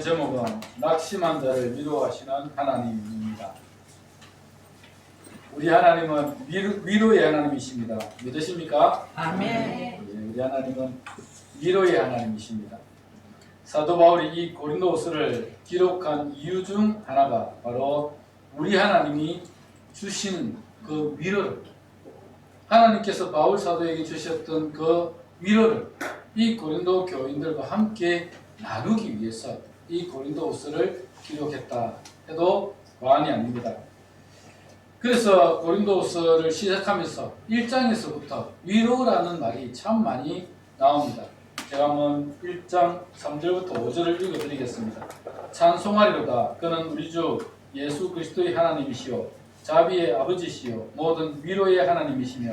제목은 낙심한 자를 위로하시는 하나님입니다. 우리 하나님은 위로의 하나님이십니다. 믿으십니까? 아멘. 네, 우리 하나님은 위로의 하나님이십니다. 사도 바울이 이 고린도후서를 기록한 이유 중 하나가 바로 우리 하나님이 주시는 그 위로를, 하나님께서 바울 사도에게 주셨던 그 위로를 이 고린도 교인들과 함께 나누기 위해서 이 고린도후서를 기록했다 해도 과언이 아닙니다. 그래서 고린도후서를 시작하면서 1장에서부터 위로라는 말이 참 많이 나옵니다. 제가 한번 1장 3절부터 5절을 읽어드리겠습니다. 찬송하리로다. 그는 우리 주 예수 그리스도의 하나님이시요 자비의 아버지시요 모든 위로의 하나님이시며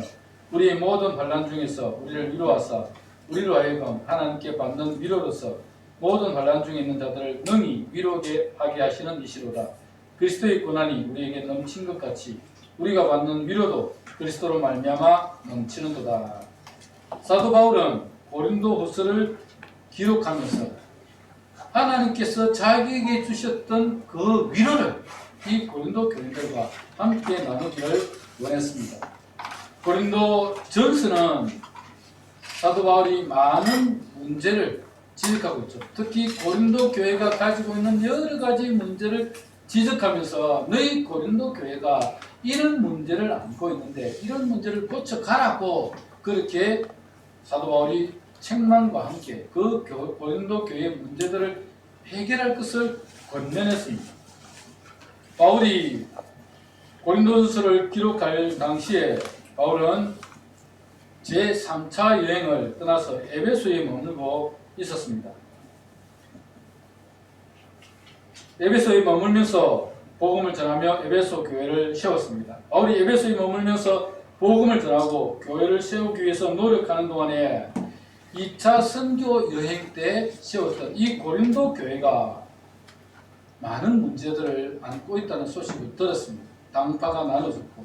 우리의 모든 환난 중에서 우리를 위로하사 우리로 하여금 하나님께 받는 위로로서 모든 환난 중에 있는 자들을 능히 위로하게 하시는 이시로다. 그리스도의 고난이 우리에게 넘친 것 같이 우리가 받는 위로도 그리스도로 말미암아 넘치는도다. 사도 바울은 고린도후서를 기록하면서 하나님께서 자기에게 주셨던 그 위로를 이 고린도 교인들과 함께 나누기를 원했습니다. 고린도 전서는 사도 바울이 많은 문제를 지적하고 있죠. 특히 고린도 교회가 가지고 있는 여러 가지 문제를 지적하면서 너희 고린도 교회가 이런 문제를 안고 있는데 이런 문제를 고쳐가라고 그렇게 사도 바울이 책망과 함께 그 고린도 교회의 문제들을 해결할 것을 권면했습니다. 바울이 고린도전서를 기록할 당시에 바울은 제3차 여행을 떠나서 에베소에 머물고 있었습니다. 에베소에 머물면서 복음을 전하며 에베소 교회를 세웠습니다. 바울이 에베소에 머물면서 복음을 전하고 교회를 세우기 위해서 노력하는 동안에 2차 선교 여행 때 세웠던 이 고린도 교회가 많은 문제들을 안고 있다는 소식을 들었습니다. 당파가 나눠졌고,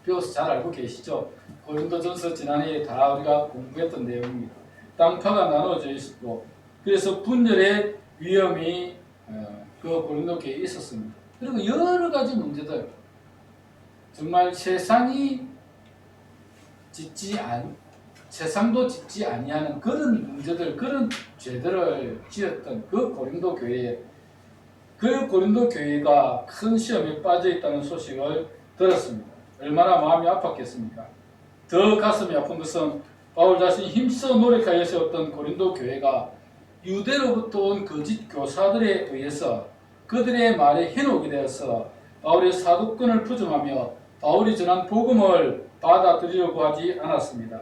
배워서 잘 알고 계시죠? 고린도전서 지난해에 다 우리가 공부했던 내용입니다. 당파가 나눠져 있었고, 그래서 분열의 위험이 그 고린도 교회에 있었습니다. 그리고 여러 가지 문제들, 정말 세상도 짓지 아니하는 그런 문제들, 그런 죄들을 지었던 그 고린도 교회에, 그 고린도 교회가 큰 시험에 빠져 있다는 소식을 들었습니다. 얼마나 마음이 아팠겠습니까? 더 가슴이 아픈 것은 바울 자신이 힘써 노력하여 세웠던 고린도 교회가 유대로부터 온 거짓 교사들에 의해서 그들의 말에 현혹이 되어서 바울의 사도권을 부정하며 바울이 전한 복음을 받아들이려고 하지 않았습니다.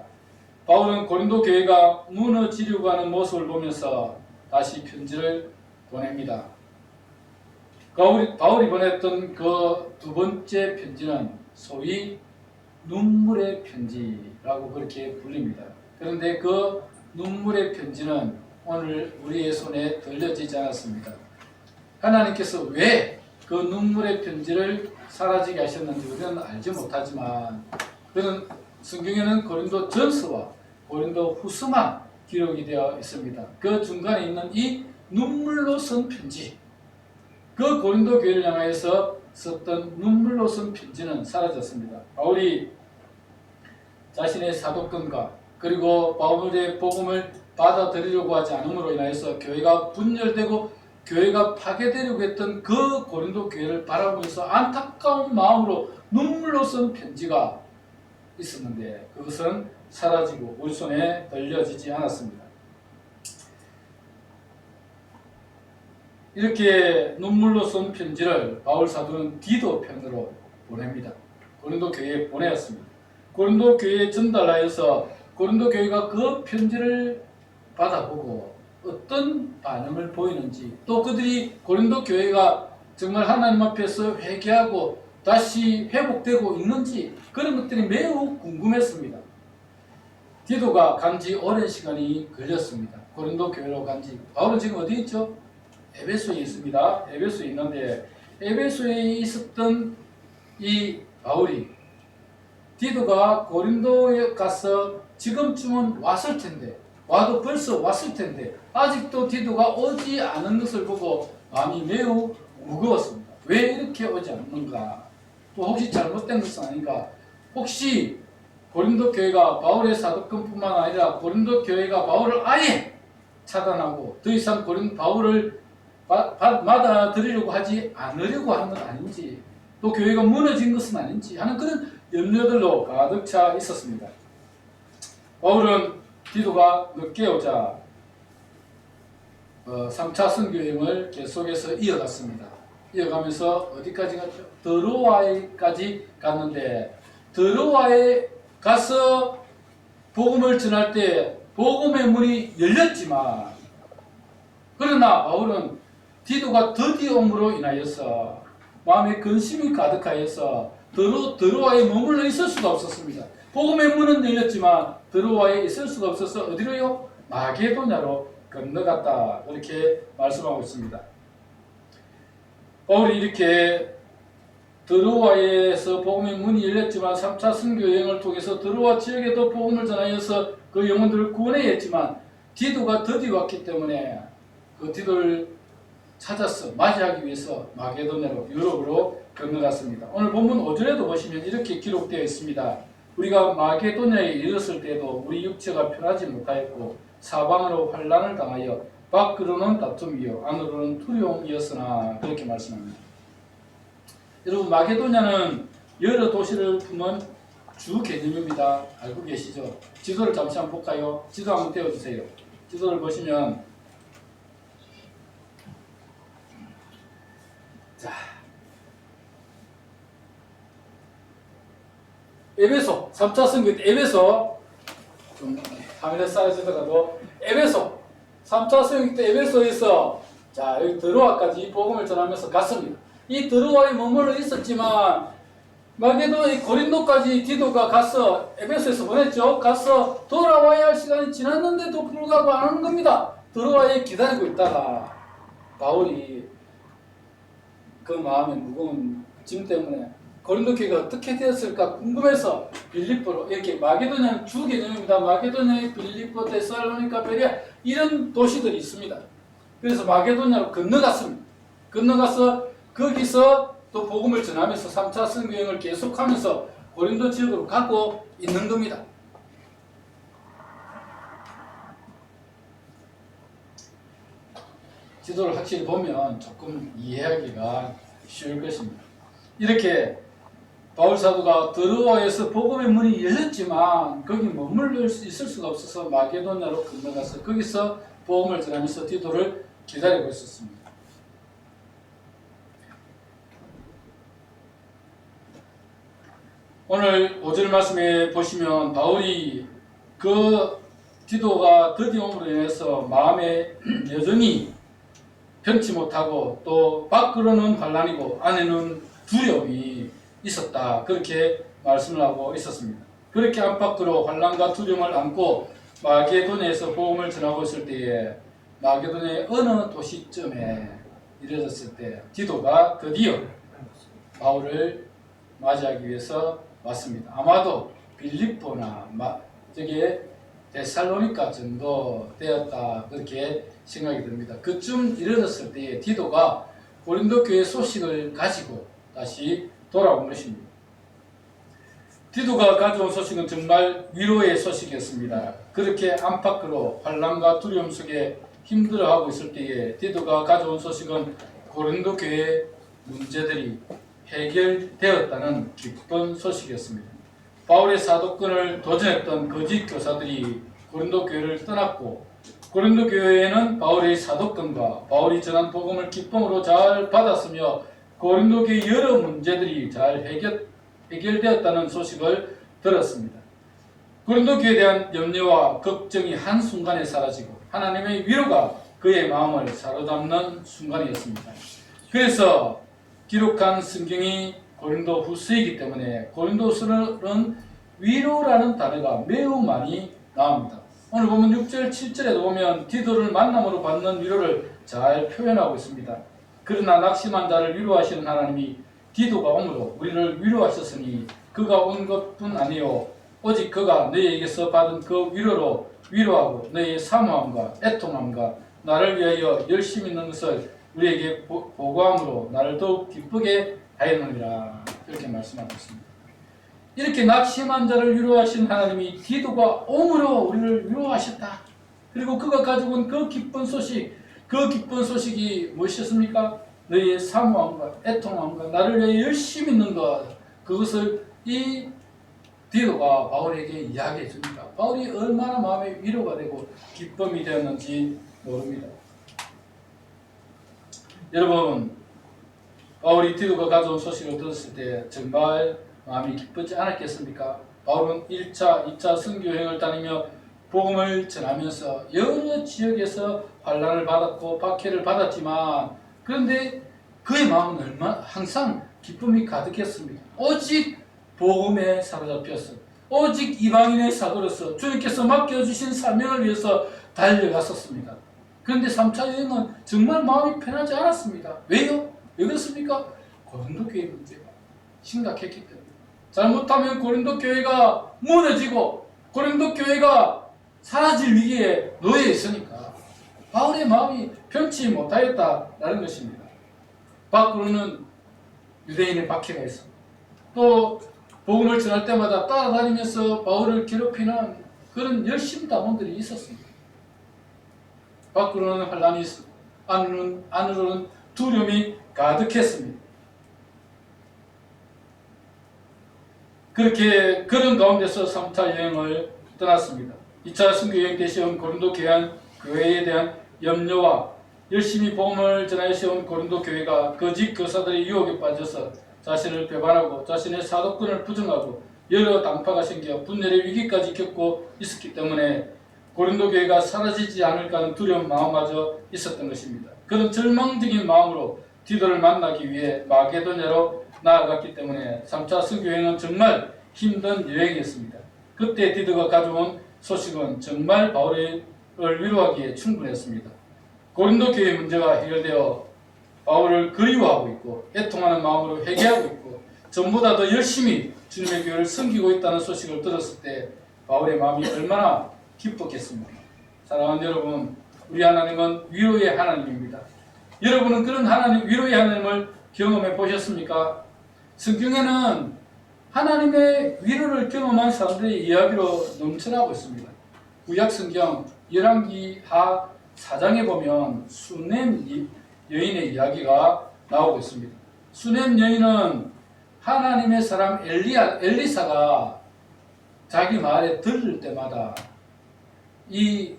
바울은 고린도 교회가 무너지려고 하는 모습을 보면서 다시 편지를 보냅니다. 바울이 보냈던 그 두 번째 편지는 소위 눈물의 편지라고 그렇게 불립니다. 그런데 그 눈물의 편지는 오늘 우리의 손에 들려지지 않았습니다. 하나님께서 왜 그 눈물의 편지를 사라지게 하셨는지 우리는 알지 못하지만 그는 성경에는 고린도 전서와 고린도 후서만 기록이 되어 있습니다. 그 중간에 있는 이 눈물로 쓴 편지, 그 고린도 교회를 향하여서 썼던 눈물로 쓴 편지는 사라졌습니다. 바울이 자신의 사도권과 그리고 바울의 복음을 받아들이려고 하지 않음으로 인하여서 교회가 분열되고 교회가 파괴되려고 했던 그 고린도 교회를 바라보면서 안타까운 마음으로 눈물로 쓴 편지가 있었는데 그것은 사라지고 우리 손에 들려지지 않았습니다. 이렇게 눈물로 쓴 편지를 바울 사도는 디도 편으로 보냅니다. 고린도 교회에 보내었습니다. 고린도 교회에 전달하여서 고린도 교회가 그 편지를 받아보고 어떤 반응을 보이는지, 또 그들이 고린도 교회가 정말 하나님 앞에서 회개하고 다시 회복되고 있는지 그런 것들이 매우 궁금했습니다. 디도가 간지 오랜 시간이 걸렸습니다. 고린도 교회로 간지. 바울은 지금 어디 있죠? 에베소에 있습니다. 에베소에 있는데 에베소에 있었던 이 바울이 디도가 고린도에 가서 지금쯤은 왔을 텐데 와도 벌써 왔을 텐데 아직도 디도가 오지 않은 것을 보고 마음이 매우 무거웠습니다. 왜 이렇게 오지 않는가? 또 혹시 잘못된 것은 아닌가? 혹시 고린도 교회가 바울의 사도권뿐만 아니라 고린도 교회가 바울을 아예 차단하고 더 이상 바울을 받아들이려고 하지 않으려고 하는 건 아닌지, 또 교회가 무너진 것은 아닌지 하는 그런 염려들로 가득 차 있었습니다. 바울은 디도가 늦게 오자 3차 선교여행을 계속해서 이어갔습니다. 이어가면서 어디까지 갔죠? 드로아에까지 갔는데, 드로아에 가서 복음을 전할 때 복음의 문이 열렸지만, 그러나 바울은 디도가 드디어 옴으로 인하여서 마음에 근심이 가득하여서 드로아에 머물러 있을 수가 없었습니다. 복음의 문은 열렸지만 드로아에 있을 수가 없어서 어디로요? 마게도냐로 건너갔다, 그렇게 말씀하고 있습니다. 바울이 이렇게 드로아에서 복음의 문이 열렸지만 3차 선교 여행을 통해서 드로아 지역에도 복음을 전하여서 그 영혼들을 구원해야 했지만 디도가 드디어 왔기 때문에 그 디도를 찾아서 맞이하기 위해서 마게도냐로, 유럽으로 건너갔습니다. 오늘 본문 5절에도 보시면 이렇게 기록되어 있습니다. 우리가 마게도냐에 이르렀을 때도 우리 육체가 편하지 못하였고 사방으로 환난을 당하여 밖으로는 다툼이요 안으로는 두려움이었으나, 그렇게 말씀합니다. 여러분, 마게도냐는 여러 도시를 품은 주 개념입니다. 알고 계시죠? 지도를 잠시 한번 볼까요? 지도 한번 떼어주세요. 지도를 보시면, 자, 에베소, 3차 선교 때 에베소, 좀 화면에 쌓여지더라도 에베소, 3차 선교 때 에베소에서 자, 여기 드로아까지 복음을 전하면서 갔습니다. 이 드로아에 머물러 있었지만 마게도의 고린도까지 디도가 가서 에베소에서 보냈죠. 가서 돌아와야 할 시간이 지났는데도 불구하고 안 오는 겁니다. 드로아에 기다리고 있다가 바울이 그 마음의 무거운 짐 때문에 고린도 교회가 어떻게 되었을까 궁금해서 빌립보로, 이렇게 마게도냐는 주 개념입니다. 마게도냐의 빌립보, 데살로니가, 베레아 이런 도시들이 있습니다. 그래서 마게도냐로 건너갔습니다. 건너가서 거기서 또 복음을 전하면서 3차 선교여행을 계속하면서 고린도 지역으로 가고 있는 겁니다. 지도를 확실히 보면 조금 이해하기가 쉬울 것입니다. 이렇게 바울 사도가 드로아에서 복음의 문이 열렸지만 거기 머물러 있을 수가 없어서 마게도냐로 건너가서 거기서 복음을 전하면서 디도를 기다리고 있었습니다. 오늘 5절 말씀에 보시면 바울이 그 디도가 드디어 옴으로 인해서 마음에 여전히 편치 못하고 또 밖으로는 환난이고 안에는 두려움이 있었다, 그렇게 말씀을 하고 있었습니다. 그렇게 안팎으로 환난과 두려움을 안고 마게도냐에서 복음을 전하고 있을 때에 마게도냐의 어느 도시쯤에 이르렀을 때 디도가 드디어 바울을 맞이하기 위해서 왔습니다. 아마도 빌립보나 저게 데살로니가 정도 되었다, 그렇게 생각이 듭니다. 그쯤 이르렀을 때에 디도가 고린도 교회 소식을 가지고 다시 돌아온 것입니다. 디도가 가져온 소식은 정말 위로의 소식이었습니다. 그렇게 안팎으로 환난과 두려움 속에 힘들어하고 있을 때에 디도가 가져온 소식은 고린도 교회의 문제들이 해결되었다는 기쁜 소식이었습니다. 바울의 사도권을 도전했던 거짓 교사들이 고린도 교회를 떠났고 고린도 교회에는 바울의 사도권과 바울이 전한 복음을 기쁨으로 잘 받았으며 고린도 교회의 여러 문제들이 잘 해결되었다는 소식을 들었습니다. 고린도 교회에 대한 염려와 걱정이 한순간에 사라지고 하나님의 위로가 그의 마음을 사로잡는 순간이었습니다. 그래서 기록한 성경이 고린도 후서이기 때문에 고린도서는 위로라는 단어가 매우 많이 나옵니다. 오늘 보면 6절, 7절에도 보면 디도를 만남으로 받는 위로를 잘 표현하고 있습니다. 그러나 낙심한 자를 위로하시는 하나님이 디도가 옴으로 우리를 위로하셨으니 그가 온 것뿐 아니요 오직 그가 너희에게서 받은 그 위로로 위로하고 너희의 사모함과 애통함과 나를 위하여 열심히 있는 것을 우리에게 보고함으로 나를 더욱 기쁘게 하였느니라. 이렇게 말씀하고 있습니다. 이렇게 낙심한 자를 위로하신 하나님이 디도가 옴으로 우리를 위로하셨다. 그리고 그가 가지고 온 그 기쁜 소식이 무엇이었습니까? 너희의 사모함과 애통함과 나를 위해 열심히 있는 것, 그것을 이 디도가 바울에게 이야기해 줍니다. 바울이 얼마나 마음의 위로가 되고 기쁨이 되었는지 모릅니다. 여러분, 바울이 디도가 가져온 소식을 들었을 때 정말 마음이 기쁘지 않았겠습니까? 바울은 1차, 2차 선교여행을 다니며 복음을 전하면서 여러 지역에서 환난을 받았고 박해를 받았지만, 그런데 그의 마음은 항상 기쁨이 가득했습니다. 오직 복음에 사로잡혔어. 오직 이방인의 사도로서 주님께서 맡겨주신 사명을 위해서 달려갔었습니다. 그런데 3차 여행은 정말 마음이 편하지 않았습니다. 왜요? 왜 그렇습니까? 고린도 교회 문제가 심각했기 때문에. 잘못하면 고린도 교회가 무너지고 고린도 교회가 사라질 위기에 놓여 있으니까 바울의 마음이 편치 못하였다라는 것입니다. 밖으로는 유대인의 박해가 있습니다. 또 복음을 전할 때마다 따라다니면서 바울을 괴롭히는 그런 열심당원들이 있었습니다. 밖으로는 환난이 있었고 안으로는 두려움이 가득했습니다. 그런 가운데서 3차 여행을 떠났습니다. 2차 선교여행 때 세운 고린도 교회에 대한 염려와 열심히 복음을 전하여 세운 고린도 교회가 거짓 교사들의 유혹에 빠져서 자신을 배반하고 자신의 사도권을 부정하고 여러 당파가 생겨 분열의 위기까지 겪고 있었기 때문에 고린도 교회가 사라지지 않을까 하는 두려운 마음마저 있었던 것입니다. 그런 절망적인 마음으로 디도를 만나기 위해 마게도냐로 나아갔기 때문에 3차 선교여행은 정말 힘든 여행이었습니다. 그때 디도가 가져온 소식은 정말 바울을 위로하기에 충분했습니다. 고린도 교회 문제가 해결되어 바울을 그리워하고 있고 애통하는 마음으로 회개하고 있고 전보다 더 열심히 주님의 교회를 섬기고 있다는 소식을 들었을 때 바울의 마음이 얼마나 기뻤겠습니까? 사랑하는 여러분, 우리 하나님은 위로의 하나님입니다. 여러분은 그런 위로의 하나님을 경험해 보셨습니까? 성경에는 하나님의 위로를 경험한 사람들의 이야기로 넘쳐나고 있습니다. 구약 성경 열왕기 하 4장에 보면 수넴 여인의 이야기가 나오고 있습니다. 수넴 여인은 하나님의 사람 엘리사가 자기 말에 들을 때마다 이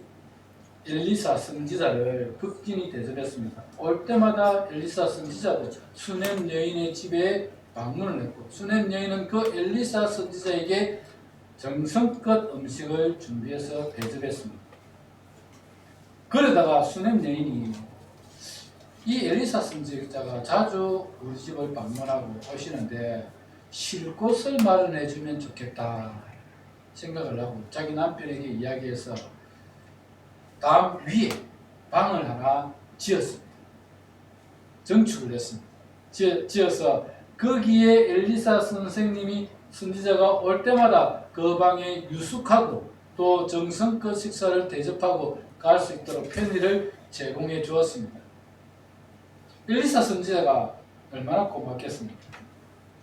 엘리사 선지자를 극진히 대접했습니다. 올 때마다 엘리사 선지자도 수넴 여인의 집에 방문을 했고 수넴 여인은 그 엘리사 선지자에게 정성껏 음식을 준비해서 대접했습니다. 그러다가 수넴 여인이 이 엘리사 선지자가 자주 우리 집을 방문하고 오시는데 쉴 곳을 마련해 주면 좋겠다 생각을 하고 자기 남편에게 이야기해서 담 위에 방을 하나 지었습니다. 증축을 했습니다. 지어서 거기에 엘리사 선지자가 올 때마다 그 방에 유숙하고 또 정성껏 식사를 대접하고 갈 수 있도록 편의를 제공해 주었습니다. 엘리사 선지자가 얼마나 고맙겠습니까?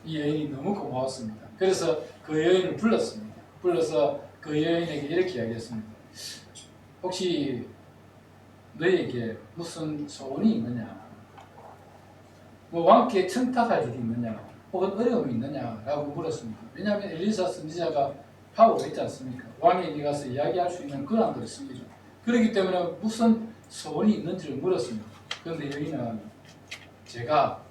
이 여인이 너무 고마웠습니다. 그래서 그 여인을 불렀습니다. 불러서 그 여인에게 이렇게 이야기했습니다. 혹시 너에게 무슨 소원이 있느냐? 뭐 왕께 청탁할 일이 있느냐? 혹은 어려움이 있느냐라고 물었습니다. 왜냐하면 엘리사 선지자가 파워가 있지 않습니까? 왕에게 가서 이야기할 수 있는 권한들이 있습니다. 그렇기 때문에 무슨 소원이 있는지를 물었습니다. 그런데 여인은 제가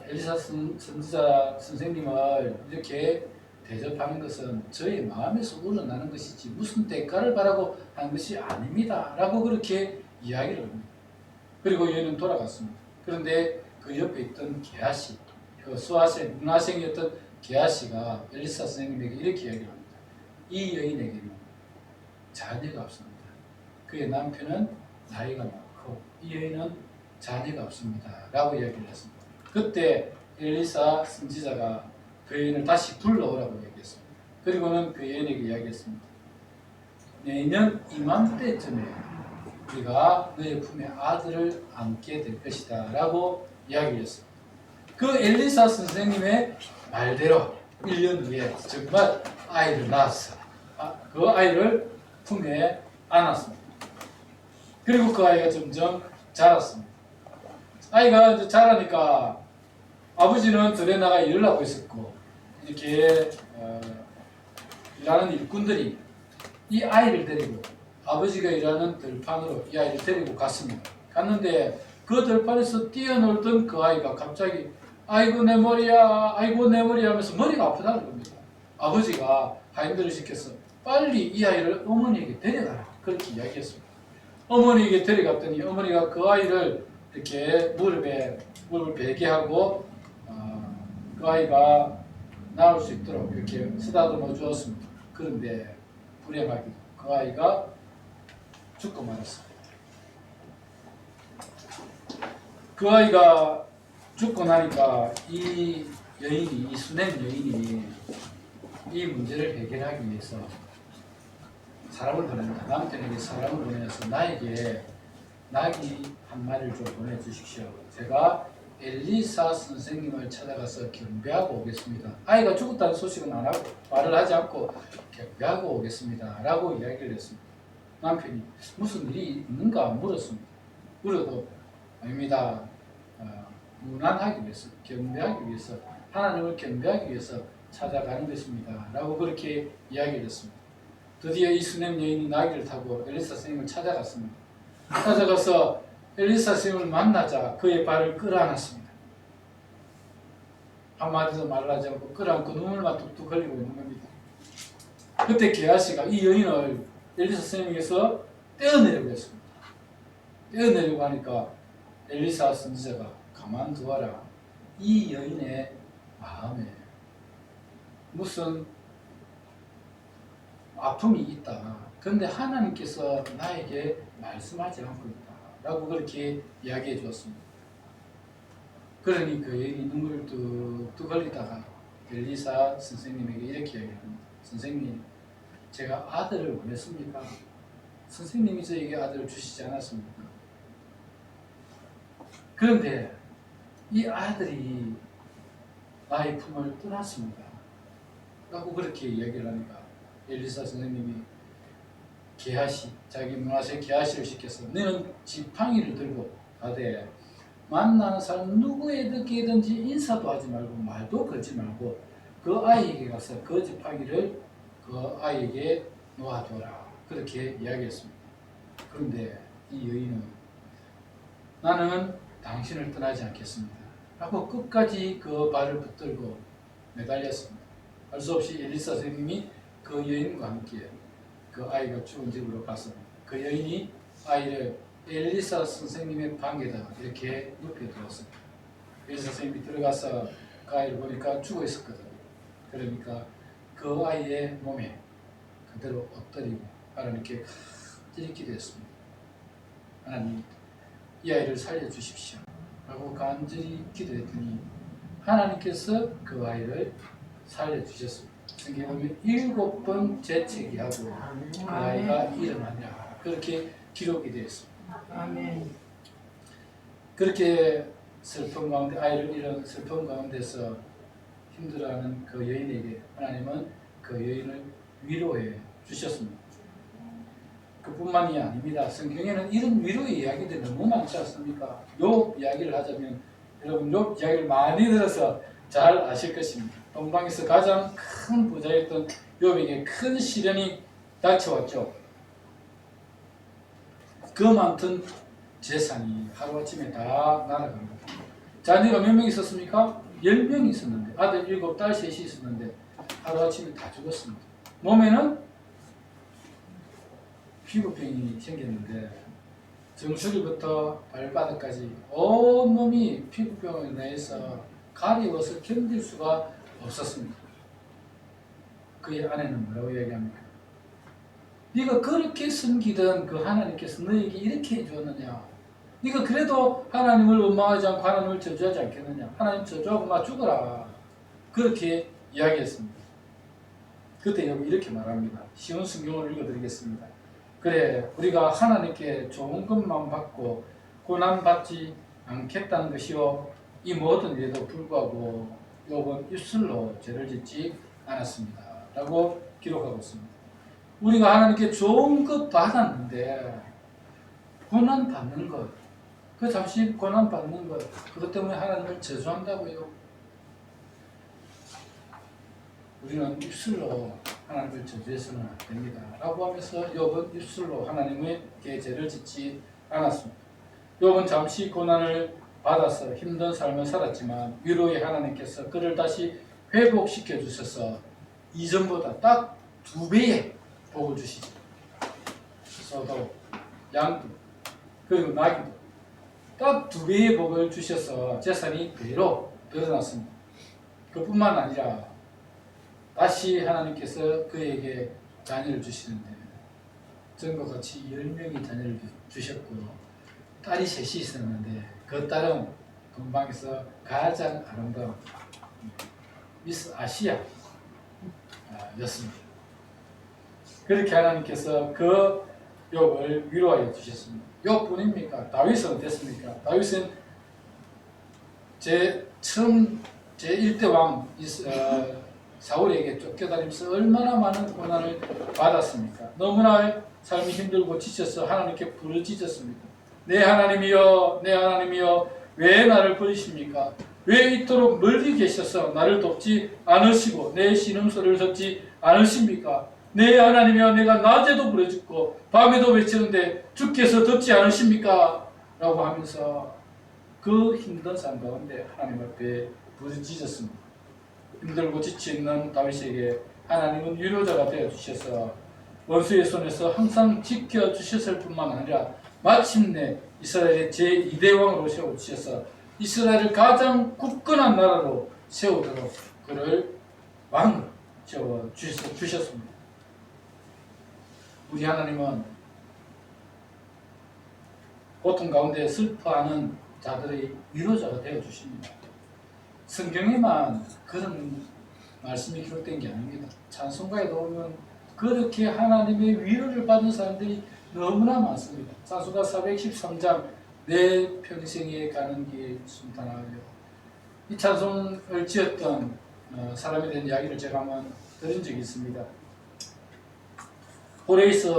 엘리사 선지자 선생님을 이렇게 대접하는 것은 저의 마음에서 우러나는 것이지 무슨 대가를 바라고 하는 것이 아닙니다 라고 그렇게 이야기를 합니다. 그리고 여인은 돌아갔습니다. 그런데 그 옆에 있던 게하시, 그 수하생, 문하생이었던 게하시가 엘리사 선생님에게 이렇게 이야기를 합니다. 이 여인에게는 자녀가 없습니다. 그의 남편은 나이가 많고 이 여인은 자녀가 없습니다 라고 이야기를 했습니다. 그때 엘리사 선지자가 그 여인을 다시 불러오라고 얘기했습니다. 그리고는 그 여인에게 이야기했습니다. 내년 이맘때쯤에 우리가 너의 품에 아들을 안게 될 것이다 라고 이야기를 했습니다. 그 엘리사 선생님의 말대로 1년 후에 정말 아이를 낳았어요. 그 아이를 품에 안았습니다. 그리고 그 아이가 점점 자랐습니다. 아이가 이제 자라니까 아버지는 들에 나가 일을 하고 있었고, 이렇게 일하는 일꾼들이 이 아이를 데리고 아버지가 일하는 들판으로 이 아이를 데리고 갔습니다. 갔는데 그 들판에서 뛰어놀던 그 아이가 갑자기 아이고 내 머리야, 아이고 내 머리 하면서 머리가 아프다는 겁니다. 아버지가 하인들을 시켜서 빨리 이 아이를 어머니에게 데려가라 그렇게 이야기했습니다. 어머니에게 데려갔더니 어머니가 그 아이를 이렇게 무릎을 베게 하고 그 아이가 나올 수 있도록 이렇게 쓰다듬어 주었습니다. 그런데 불행하게도 그 아이가 죽고 말았습니다. 그 아이가 죽고 나니까 이 수냄 여인이 이 문제를 해결하기 위해서 사람을 보냅니다. 남편에게 사람을 보내서 나에게 나귀 한 마리를 좀 보내주십시오. 제가 엘리사 선생님을 찾아가서 경배하고 오겠습니다. 아이가 죽었다는 소식은 안 하고 말을 하지 않고 경배하고 오겠습니다 라고 이야기를 했습니다. 남편이 무슨 일이 있는가 물었습니다. 물어도 아닙니다. 무난하기 위해서, 경배하기 위해서, 하나님을 경배하기 위해서 찾아가는 것입니다 라고 그렇게 이야기를 했습니다. 드디어 이 수냄 여인이 나귀를 타고 엘리사 선생님을 찾아갔습니다. 찾아가서 엘리사 선생님을 만나자 그의 발을 끌어안았습니다. 한마디도 말하지 않고 끌어안고 눈물만 뚝뚝 흘리고 있는 겁니다. 그때 게하시가 이 여인을 엘리사 선생님에게서 떼어내려고 했습니다. 떼어내려고 하니까 엘리사 선지자가 가만두어라. 이 여인의 마음에 무슨 아픔이 있다. 그런데 하나님께서 나에게 말씀하지 않고 있다. 라고 그렇게 이야기해 주었습니다. 그러니 그 여인이 눈물을 뚝뚝 흘리다가 엘리사 선생님에게 이렇게 이야기합니다. 선생님, 제가 아들을 원했습니까? 선생님이 저에게 아들을 주시지 않았습니까? 그런데 이 아들이 나의 품을 떠났습니다. 라고 그렇게 이야기를 하니까 엘리사 선생님이 자기 문화세 게하시를 시켜서 너는 지팡이를 들고 가되 만나는 사람 누구에게든지 인사도 하지 말고 말도 걸지 말고 그 아이에게 가서 그 지팡이를 그 아이에게 놓아둬라 그렇게 이야기했습니다. 그런데 이 여인은 나는 당신을 떠나지 않겠습니다 라고 끝까지 그 발을 붙들고 매달렸습니다. 할 수 없이 엘리사 선생님이 그 여인과 함께 그 아이가 죽은 집으로 가서 그 여인이 아이를 엘리사 선생님의 방에다 이렇게 눕혀두었습니다. 엘리사 선생님이 들어가서 그 아이를 보니까 죽어 있었거든요. 그러니까 그 아이의 몸에 그대로 엎드리고 하나님께 간절히 기도했습니다. 하나님, 이 아이를 살려주십시오 라고 간절히 기도했더니 하나님께서 그 아이를 살려주셨습니다. 성경에 보면 7번 재채기하고 그 아이가 일어나냐 그렇게 기록이 되어 있습니다. 아멘. 그렇게 슬픔 가운데 아이를 잃은 슬픔 가운데서 힘들어하는 그 여인에게 하나님은 그 여인을 위로해 주셨습니다. 그뿐만이 아닙니다. 성경에는 이런 위로의 이야기들이 너무 많지 않습니까? 욥 이야기를 하자면 여러분 욥 이야기를 많이 들어서 잘 아실 것입니다. 동방에서 가장 큰 부자였던 욥에게 큰 시련이 닥쳐왔죠. 그 많던 재산이 하루아침에 다 날아갑니다. 자녀가 몇 명 있었습니까? 10명이 있었는데 아들 7, 딸 3이 있었는데 하루아침에 다 죽었습니다. 몸에는 피부병이 생겼는데 정수리부터 발바닥까지 온몸이 피부병에 의해서 가려워서 견딜 수가 없었습니다. 그의 아내는 뭐라고 이야기합니까? 네가 그렇게 섬기던 그 하나님께서 너에게 이렇게 해주었느냐? 네가 그래도 하나님을 원망하지 않고 하나님을 저주하지 않겠느냐? 하나님 저주하고 막 죽어라. 그렇게 이야기했습니다. 그때 여기 이렇게 말합니다. 쉬운 성경을 읽어드리겠습니다. 그래 우리가 하나님께 좋은 것만 받고 고난받지 않겠다는 것이요 이 모든 일에도 불구하고 욥은 입술로 죄를 짓지 않았습니다 라고 기록하고 있습니다. 우리가 하나님께 좋은 것 받았는데 고난 받는 것, 그 잠시 고난 받는 것, 그것 때문에 하나님을 저주한다고요? 우리는 입술로 하나님을 저주해서는 안 됩니다 라고 하면서 욥은 입술로 하나님께 죄를 짓지 않았습니다. 욥은 잠시 고난을 받아서 힘든 삶을 살았지만 위로의 하나님께서 그를 다시 회복시켜 주셔서 이전보다 딱 2배의 복을 주시죠. 소도, 양도, 그리고 나귀도 딱 2배의 복을 주셔서 재산이 배로 늘어났습니다. 그뿐만 아니라 다시 하나님께서 그에게 자녀를 주시는데 전과 같이 10명의 자녀를 주셨고 딸이 셋이 있었는데 그 딸은 동방에서 가장 아름다운 미스 아시아 였습니다. 그렇게 하나님께서 그 욥을 위로하여 주셨습니다. 욥뿐입니까? 다윗은 어땠습니까? 다윗은 제1대 왕 사울에게 쫓겨다니면서 얼마나 많은 고난을 받았습니까? 너무나 삶이 힘들고 지쳐서 하나님께 부르짖었습니다. 내 하나님이여, 내 하나님이여, 왜 나를 버리십니까? 왜 이토록 멀리 계셔서 나를 돕지 않으시고 내 신음소리를 듣지 않으십니까? 내 하나님이여, 내가 낮에도 부르짖고 밤에도 외치는데 주께서 듣지 않으십니까? 라고 하면서 그 힘든 삶 가운데 하나님 앞에 부르짖었습니다. 힘들고 지쳐있는 다윗에게 하나님은 위로자가 되어주셔서 원수의 손에서 항상 지켜주셨을 뿐만 아니라 마침내 이스라엘의 제2대 왕으로 세워주셔서 이스라엘을 가장 굳건한 나라로 세우도록 그를 왕으로 세워주셨습니다. 우리 하나님은 고통 가운데 슬퍼하는 자들의 위로자가 되어주십니다. 성경에만 그런 말씀이 기록된 게 아닙니다. 찬송가에 보면 그렇게 하나님의 위로를 받는 사람들이 너무나 많습니다. 찬송가 413장 내 평생에 가는 길 순탄하여 이 찬송을 지었던 사람에 대한 이야기를 제가 한번 들은 적이 있습니다. 호레이스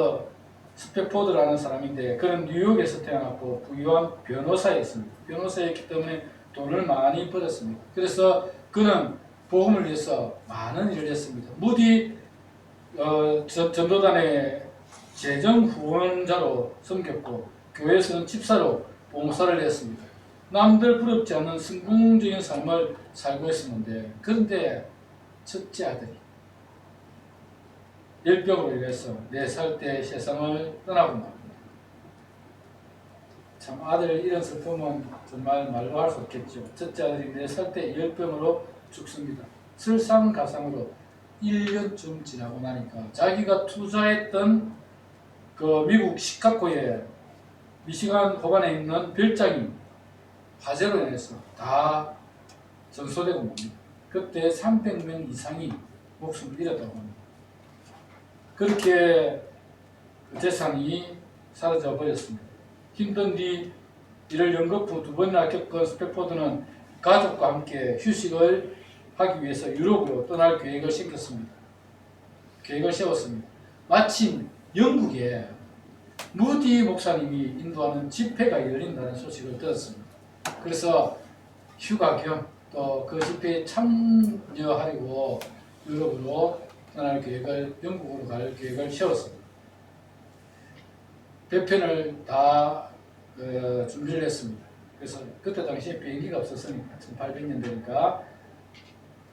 스페포드라는 사람인데 그는 뉴욕에서 태어났고 부유한 변호사였습니다. 변호사였기 때문에 돈을 많이 벌었습니다. 그래서 그는 복음을 위해서 많은 일을 했습니다. 무디 전도단의 재정 후원자로 섬겼고 교회에서는 집사로 봉사를 했습니다. 남들 부럽지 않은 성공적인 삶을 살고 있었는데 그런데 첫째 아들이 열병으로 인해서 4살 때 세상을 떠나고 맙니다. 참 아들 이런 슬픔은 정말 말로 할 수 없겠죠. 첫째 아들이 4살 때 열병으로 죽습니다. 설상가상으로 1년쯤 지나고 나니까 자기가 투자했던 그 미국 시카고의 미시간 호반에 있는 별장이 화재로 인해서 다 전소되고 맙니다. 그때 300명 이상이 목숨을 잃었다고 합니다. 그렇게 재산이 사라져 버렸습니다. 힘든 뒤 이를 연거푸 2번이나 겪은 스페포드는 가족과 함께 휴식을 하기 위해서 유럽으로 떠날 계획을 세웠습니다. 마침 영국에 무디 목사님이 인도하는 집회가 열린다는 소식을 들었습니다. 그래서 휴가 겸 또 그 집회에 참여하려고 유럽으로 떠날 계획을, 영국으로 갈 계획을 세웠습니다. 배편을 다 준비를 했습니다. 그래서 그때 당시에 비행기가 없었으니까 1800년대니까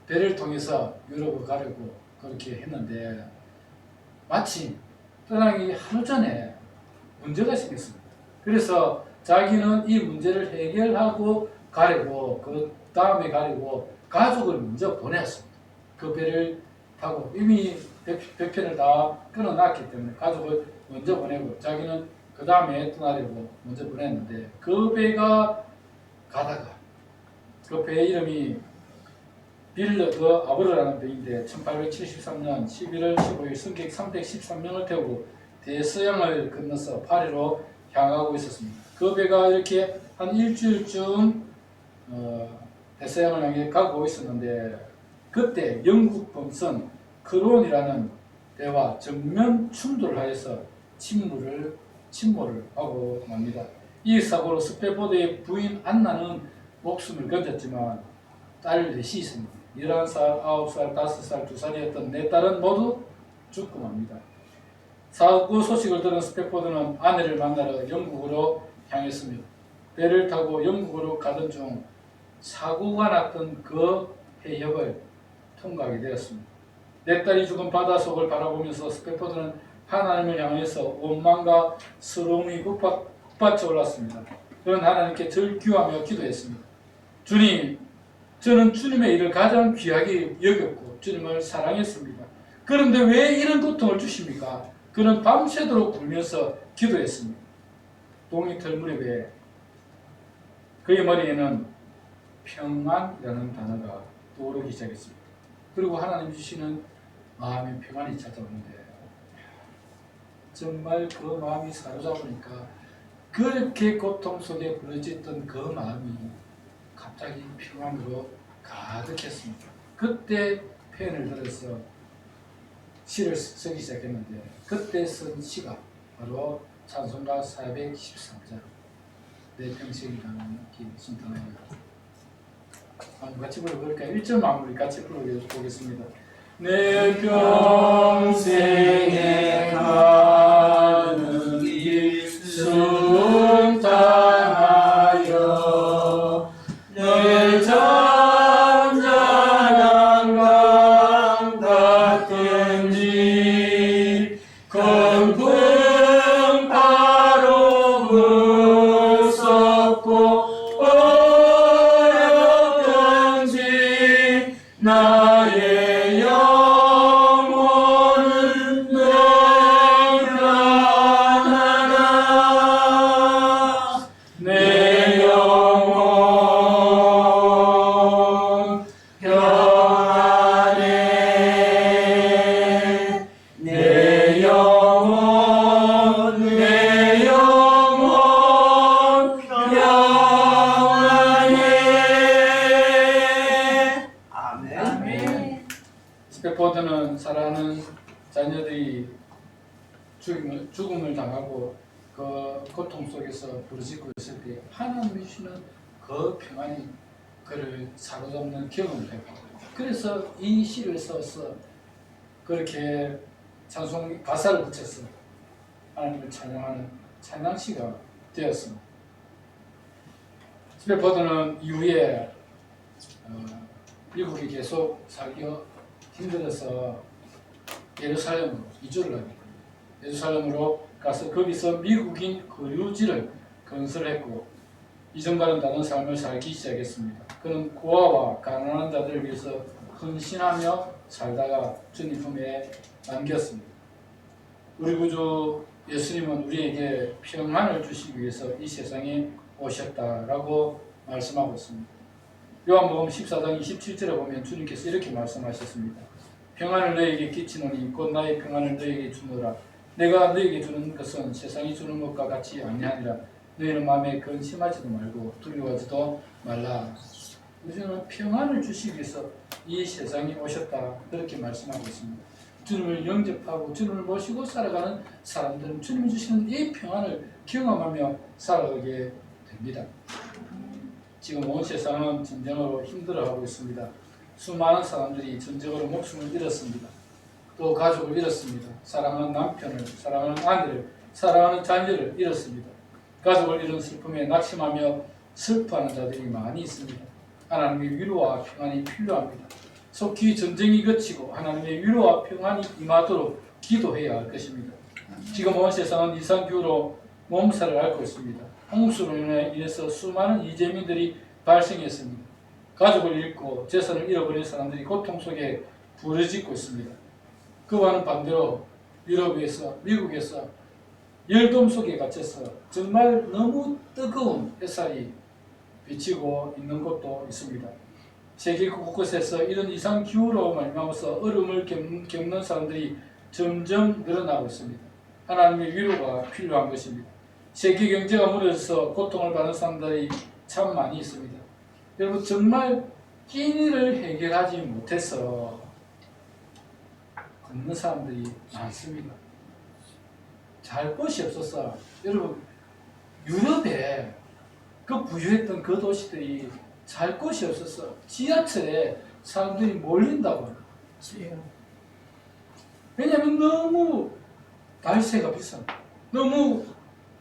배를 통해서 유럽을 가려고 그렇게 했는데 마침 떠나기 하루 전에 문제가 생겼습니다. 그래서 자기는 이 문제를 해결하고 가려고 그 다음에 가려고 가족을 먼저 보냈습니다. 그 배를 타고 이미 배편을 다 끊어놨기 때문에 가족을 먼저 보내고 자기는 그 다음에 떠나려고 먼저 보냈는데 그 배가 가다가 그 배의 이름이 빌르 더 아브르라는 배인데 1873년 11월 15일 승객 313명을 태우고 대서양을 건너서 파리로 향하고 있었습니다. 그 배가 이렇게 한 일주일쯤 대서양을 향해 가고 있었는데 그때 영국 범선 크론이라는 배와 정면 충돌을 하여서 침몰을 하고 맙니다. 이 사고로 스페포드의 부인 안나는 목숨을 건졌지만 딸 넷이 있습니다. 11살, 9살, 5살, 2살이었던 네 딸은 모두 죽고 맙니다. 사고 소식을 들은 스페포드는 아내를 만나러 영국으로 향했습니다. 배를 타고 영국으로 가던 중 사고가 났던 그 해협을 통과하게 되었습니다. 내 딸이 죽은 바다 속을 바라보면서 스페포드는 하나님을 향해서 원망과 서러움이 북받쳐 올랐습니다. 그는 하나님께 절규하며 기도했습니다. 주님, 저는 주님의 일을 가장 귀하게 여겼고 주님을 사랑했습니다. 그런데 왜 이런 고통을 주십니까? 그는 밤새도록 울면서 기도했습니다. 동이틀 무렵에 그의 머리에는 평안이라는 단어가 떠오르기 시작했습니다. 그리고 하나님 주시는 마음의 평안이 찾아오는데 정말 그 마음이 사로잡으니까 그렇게 고통 속에 부러졌던 그 마음이 갑자기 평안으로 가득했습니다. 그때 펜을 들어서 시를 쓰기 시작했는데 그때 쓴 시가 바로 찬송가 413장 내 평생이라는 길 신탄합니다. 한번 같이 불러볼까요? 1절 마무리 같이 불러보겠습니다. 내 평생에 가는 길 순탄하여 내 잔잔한 강 같은지 confum 바로 무섭고 어렵든지 나의 영혼은 평안하라. 내 영혼 평안해. 내 영혼 평안해. 아멘. 스페포드는 사랑하는 자녀들이 죽음을 당하고 그 고통 속에서 부르짖고 있을 때 하나님이 주시는 그 평안이 그를 사로잡는 경험을 해봤고 그래서 이 시를 써서 그렇게 찬송 가사를 붙여서 하나님을 찬양하는 찬양시가 되었습니다. 스페포드는 이후에 미국에 계속 살기 힘들어서 예루살렘으로 이주를 하게 됩니다. 예루살렘으로 가서 거기서 미국인 거류지를 건설했고 이전과는 다른 삶을 살기 시작했습니다. 그는 고아와 가난한 자들을 위해서 헌신하며 살다가 주님 품에 남겼습니다. 우리 구주 예수님은 우리에게 평안을 주시기 위해서 이 세상에 오셨다라고 말씀하고 있습니다. 요한복음 14장 27절에 보면 주님께서 이렇게 말씀하셨습니다. 평안을 너에게 끼치노니 곧 나의 평안을 너에게 주노라. 내가 너에게 주는 것은 세상이 주는 것과 같이 아니하니라. 너희는 마음에 근심하지도 말고 두려워하지도 말라. 우리는 평안을 주시기 위해서 이 세상에 오셨다 그렇게 말씀하고 있습니다. 주님을 영접하고 주님을 모시고 살아가는 사람들은 주님이 주시는 이 평안을 경험하며 살아가게 됩니다. 지금 온 세상은 전쟁으로 힘들어하고 있습니다. 수많은 사람들이 전쟁으로 목숨을 잃었습니다. 또 가족을 잃었습니다. 사랑하는 남편을, 사랑하는 아내를, 사랑하는 자녀를 잃었습니다. 가족을 잃은 슬픔에 낙심하며 슬퍼하는 자들이 많이 있습니다. 하나님의 위로와 평안이 필요합니다. 속히 전쟁이 그치고 하나님의 위로와 평안이 임하도록 기도해야 할 것입니다. 지금 온 세상은 이상기후로 몸살을 앓고 있습니다. 홍수로 인해서 수많은 이재민들이 발생했습니다. 가족을 잃고 재산을 잃어버린 사람들이 고통 속에 부르짖고 있습니다. 그와는 반대로 유럽에서 미국에서 열돔 속에 갇혀서 정말 너무 뜨거운 햇살이 비치고 있는 곳도 있습니다. 세계 곳곳에서 이런 이상 기후로 말미암아서 어려움을 겪는 사람들이 점점 늘어나고 있습니다. 하나님의 위로가 필요한 것입니다. 세계 경제가 무너져서 고통을 받는 사람들이 참 많이 있습니다. 여러분 정말 끼니를 해결하지 못해서 굶는 사람들이 많습니다. 잘 곳이 없어서 여러분 유럽에 그 부유했던 그 도시들이 잘 곳이 없어서 지하철에 사람들이 몰린다고 합니다. 왜냐하면 너무 달세가 비싸, 너무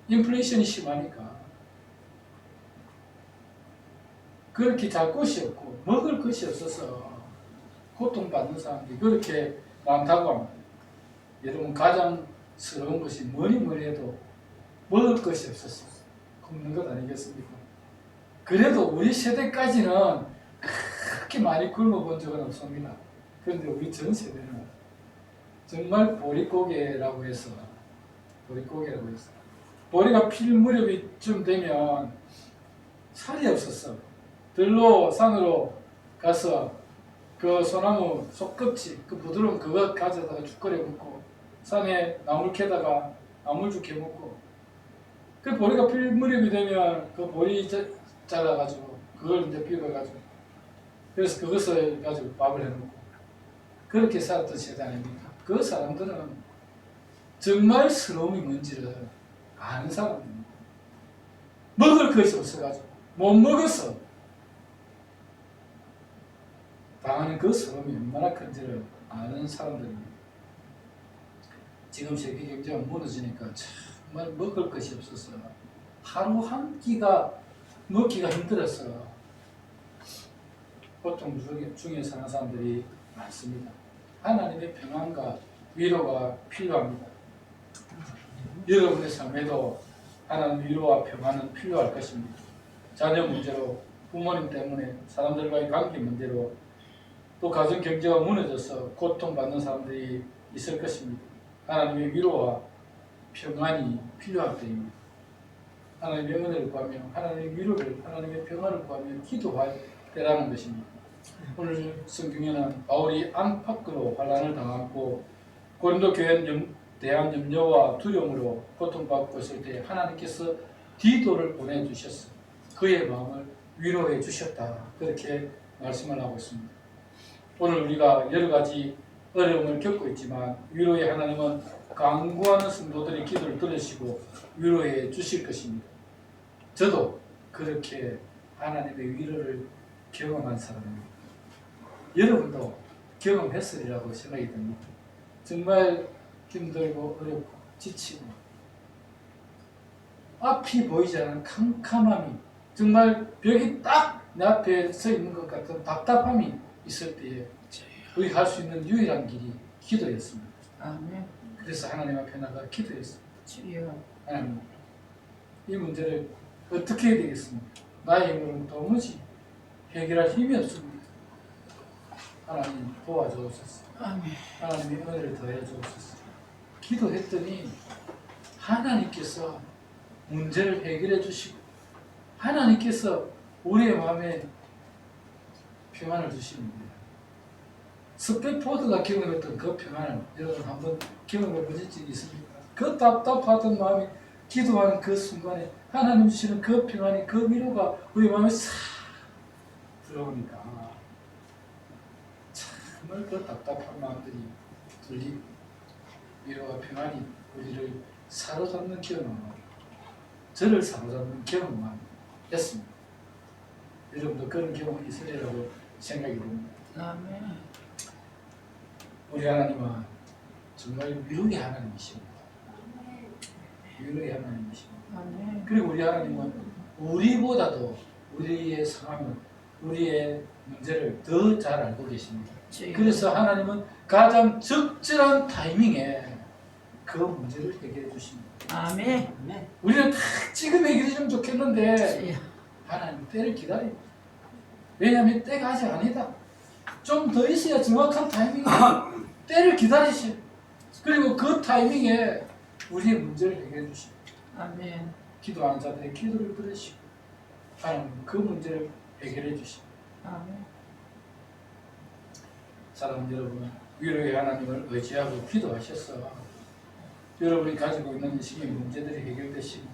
인플레이션이 심하니까. 그렇게 잘 곳이 없고 먹을 것이 없어서 고통받는 사람들이 그렇게 많다고 합니다. 여러분 가장스러운 것이 뭐니 해도 먹을 것이 없어서 굶는 것 아니겠습니까? 그래도 우리 세대까지는 그렇게 많이 굶어본 적은 없습니다. 그런데 우리 전 세대는 정말 보릿고개라고 해서 보리가 필 무렵이쯤 되면 살이 없었어. 들로 산으로 가서 그 소나무 속껍질 그 부드러운 그거 가져다가 죽 끓여 먹고 산에 나물 캐다가 나물죽 해 먹고 그 보리가 필 무렵이 되면 그 보리 잘라가지고 그걸 이제 비벼가지고 그래서 그것을 가지고 밥을 해 먹고 그렇게 살았던 세대 아닙니까? 그 사람들은 정말 서러움이 뭔지를 아는 사람입니다. 먹을 것이 없어가지고 못 먹어서 당하는 그 서러움이 얼마나 큰지를 아는 사람들입니다. 지금 세계 경제가 무너지니까 정말 먹을 것이 없어서 하루 한 끼가 먹기가 힘들어서 고통 중에 사는 사람들이 많습니다. 하나님의 평안과 위로가 필요합니다. 여러분의 삶에도 하나님의 위로와 평안은 필요할 것입니다. 자녀 문제로, 부모님 때문에, 사람들과의 관계 문제로, 또 가정 경제가 무너져서 고통받는 사람들이 있을 것입니다. 하나님의 위로와 평안이 필요할 때입니다. 하나님의 은혜를 구하며 하나님의 위로를, 하나님의 평안을 구하며 기도할 때라는 것입니다. 오늘 성경에는 바울이 안팎으로 환난을 당하고 고린도 교회에 대한 염려와 두려움으로 고통받고 있을 때 하나님께서 디도를 보내주셨어요. 그의 마음을 위로해 주셨다. 그렇게 말씀을 하고 있습니다. 오늘 우리가 여러 가지 어려움을 겪고 있지만 위로의 하나님은 간구하는 성도들의 기도를 들으시고 위로해 주실 것입니다. 저도 그렇게 하나님의 위로를 경험한 사람입니다. 여러분도 경험했으리라고 생각이 듭니다. 정말 힘들고 어렵고 지치고 앞이 보이지 않는 캄캄함이 정말 벽이 딱 내 앞에 서 있는 것 같은 답답함이 있을 때에 우리가 할 수 있는 유일한 길이 기도였습니다. 아멘. 그래서 하나님 앞에 나가 기도했습니다. 하나님, 이 문제를 어떻게 해야 되겠습니까? 나의 힘으로는 도무지 해결할 힘이 없습니다. 하나님 도와주옵소서. 아멘. 하나님의 은혜를 더해 주옵소서. 기도했더니 하나님께서 문제를 해결해 주시고 하나님께서 우리의 마음에 평안을 주십니다. 스페포드가 경험했던 그 평안을 여러분 한번 경험해 보신 적이 있습니까? 그 답답하던 마음이 기도하는 그 순간에 하나님 주시는 그 평안이, 그 위로가 우리 마음에 싹 들어오니까 정말 그 답답한 마음들이 들리고 위로와 평안이 우리를 사로잡는 경험만, 저를 사로잡는 경험만 했습니다. 여러분도 그런 경험이 있으리라고 생각이 듭니다. 아멘. 우리 하나님은 정말 위로의 하나님이십니다. 위로의 하나님이십니다. 아멘. 그리고 우리 하나님은 우리보다도 우리의 상황을, 우리의 문제를 더 잘 알고 계십니다. 그래서 하나님은 가장 적절한 타이밍에 그 문제를 해결해 주십니다. 아멘. 우리는 다 지금 해결해주면 좋겠는데 하나님 때를 기다립니다. 왜냐하면 때가 아직 아니다. 좀 더 있어야 정확한 타이밍에 때를 기다리시오. 그리고 그 타이밍에 우리의 문제를 해결해 주시오. 아멘. 기도하는 자들의 기도를 들으시고 하나님 그 문제를 해결해 주시오. 아멘. 사랑하는 여러분, 위로의 하나님을 의지하고 기도하셔서 여러분이 가지고 있는 시기 문제들이 해결되시고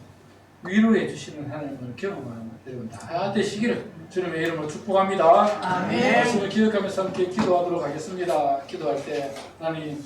위로해 주시는 하나님을 경험하는 여러분 다 되시기를 주님의 이름으로 축복합니다. 아멘. 말씀을 기억하면서 함께 기도하도록 하겠습니다. 기도할 때 하나님